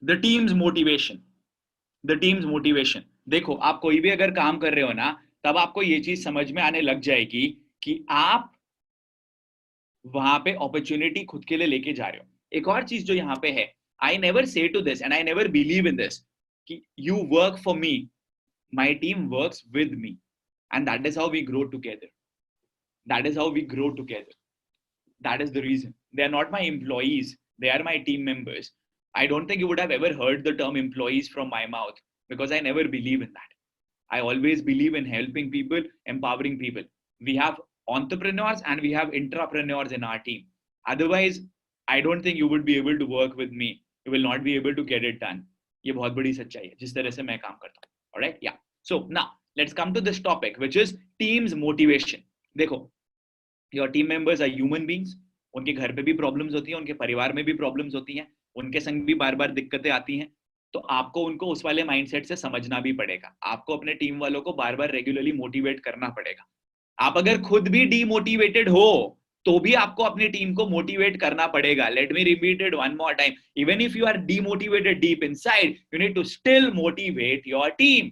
The teams motivation, the teams motivation. देखो, आप कोई भी अगर काम कर रहे हो ना, तब आपको ये चीज समझ में आने लग जाएगी कि आप वहां पे अपॉर्चुनिटी खुद के लिए लेके जा रहे हो। एक और चीज जो यहाँ पे है, I never say to this and I never believe in this कि you work for me, my team works with me, and that is how we grow together, that is how we grow together, that is the reason. They are not my employees, they are my team members. I don't think you would have ever heard the term employees from my mouth because I never believe in that. I always believe in helping people, empowering people. We have entrepreneurs and we have intrapreneurs in our team. Otherwise, I don't think you would be able to work with me. You will not be able to get it done. ये बहुत बड़ी सच्चाई है जिस तरह से मैं काम करता हूँ. Alright? Yeah. So now let's come to this topic, which is teams motivation. देखो, your team members are human beings. उनके घर पे भी प्रॉब्लम्स होती हैं, उनके परिवार में भी प्रॉब्लम्स होती हैं, उनके संग भी बार बार दिक्कतें आती हैं। तो आपको उनको उस वाले माइंडसेट से समझना भी पड़ेगा। आपको अपने टीम वालों को बार बार रेगुलरली मोटिवेट करना पड़ेगा। आप अगर खुद भी डीमोटिवेटेड हो तो भी आपको अपनी टीम को मोटिवेट करना पड़ेगा। Let me repeat it one more time, even if you are demotivated deep inside, you need to still motivate your team,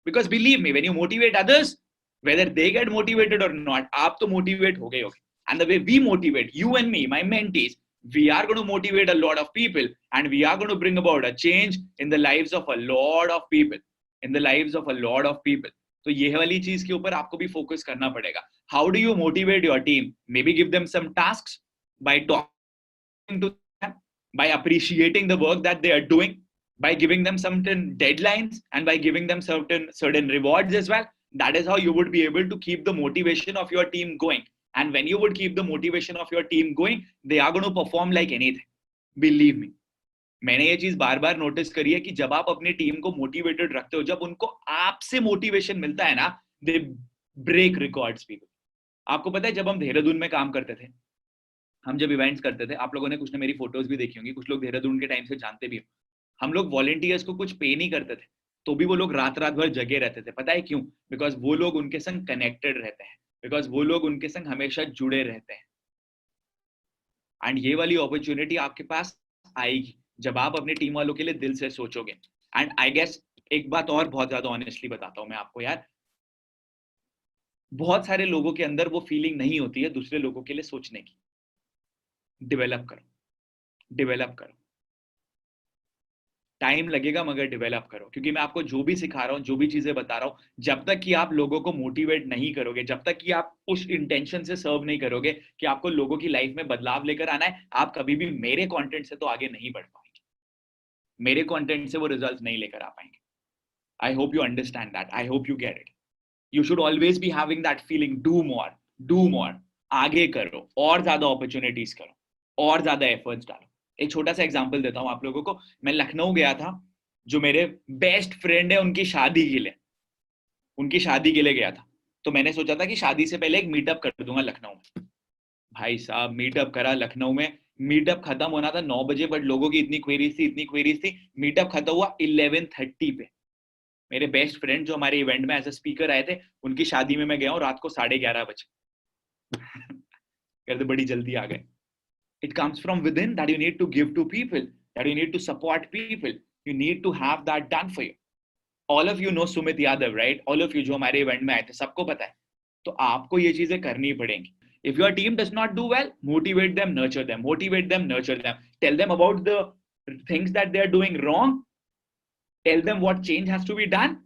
because believe me, when you motivate others, whether they get motivated or not, आप तो motivate हो गए होगे। And the way we motivate, you and me, my mentees, we are going to motivate a lot of people and we are going to bring about a change in the lives of a lot of people, in the lives of a lot of people. तो ये वाली चीज के ऊपर आपको भी focus करना पड़ेगा। How do you motivate your team? Maybe give them some tasks by talking to them, by appreciating the work that they are doing, by giving them certain deadlines and by giving them certain rewards as well. That is how you would be able to keep the motivation of your team going. And when you would keep the motivation of your team going, they are going to perform like anything. Believe me. मैंने ये चीज बार बार notice करी है कि जब आप अपनी team को मोटिवेटेड रखते हो, जब उनको आपसे मोटिवेशन मिलता है ना, दे ब्रेक रिकॉर्ड्स पीपल। आपको पता है, जब हम देहरादून में काम करते थे, हम जब इवेंट्स करते थे, आप लोगों ने कुछ ने मेरी फोटोज भी देखी होंगी, कुछ लोग देहरादून के टाइम से जानते भी हो, हम लोग वॉलंटियर्स को कुछ पे नहीं करते थे, तो भी वो लोग रात रात भर जगे रहते थे। पता है क्यों? बिकॉज वो लोग उनके संग कनेक्टेड रहते हैं, बिकॉज वो लोग उनके संग हमेशा जुड़े रहते हैं। एंड ये वाली अपॉर्चुनिटी आपके पास आएगी जब आप अपने टीम वालों के लिए दिल से सोचोगे। एंड आई गेस एक बात और बहुत ज्यादा ऑनेस्टली बताता हूं मैं आपको यार, बहुत सारे लोगों के अंदर वो फीलिंग नहीं होती है दूसरे लोगों के लिए सोचने की। डेवलप करो, डेवलप करो, टाइम लगेगा मगर डेवलप करो। क्योंकि मैं आपको जो भी सिखा रहा हूं, जो भी चीजें बता रहा हूं, जब तक कि आप लोगों को मोटिवेट नहीं करोगे, जब तक कि आप उस इंटेंशन से सर्व नहीं करोगे कि आपको लोगों की लाइफ में बदलाव लेकर आना है, आप कभी भी मेरे कंटेंट से तो आगे नहीं बढ़ पाएंगे, मेरे कंटेंट से वो रिजल्ट नहीं लेकर आ पाएंगे। I hope you understand that, I hope you get it. You should always be having that feeling, do more, do more, आगे करो, और ज्यादा अपॉर्चुनिटीज करो, और ज्यादा एफर्ट्स डालो। एक छोटा सा एग्जांपल देता हूं आप लोगों को। मैं लखनऊ गया था, जो मेरे बेस्ट फ्रेंड है उनकी शादी के लिए, उनकी शादी के लिए गया था। तो मैंने सोचा था कि शादी से पहले एक मीटअप कर दूंगा लखनऊ में। भाई साहब, मीटअप करा लखनऊ में। मीटअप खत्म होना था 9 बजे, बट लोगों की इतनी क्वेरीज थी, इतनी क्वेरीज थी। मीटअप खत्म हुआ 11:30 पे। मेरे बेस्ट फ्रेंड जो हमारे इवेंट में एज अ स्पीकर आए थे, उनकी शादी में मैं गया हूँ रात को 11:30 बजे। कहते बड़ी जल्दी आ गए। It comes from within that you need to give to people, that you need to support people. You need to have that done for you. All of you know Sumit Yadav, right? All of you जो हमारे event में आए थे, सबको पता है। तो आपको ये चीजें करनी पड़ेंगी। If your team does not do well, motivate them, nurture them, motivate them, nurture them. Tell them about the things that they are doing wrong. Tell them what change has to be done.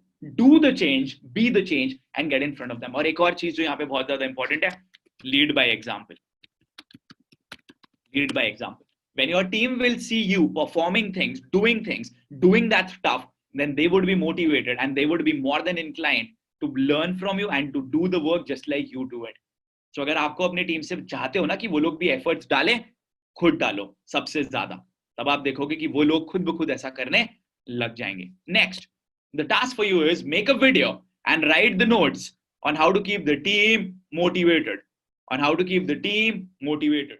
Do the change, be the change, and get in front of them. और एक और चीज जो यहाँ पे बहुत ज्यादा important है, lead by example. Lead by example. When your team will see you performing things, doing that stuff, then they would be motivated and they would be more than inclined to learn from you and to do the work just like you do it. So अगर आपको अपनी team से चाहते हो ना कि वो लोग भी एफर्ट्स डालें, खुद डालो सबसे ज्यादा, तब आप देखोगे कि वो लोग खुद ब खुद ऐसा करने लग जाएंगे। Next, the task for you is make a video and write the notes on how to keep the team motivated. On how to keep the team motivated.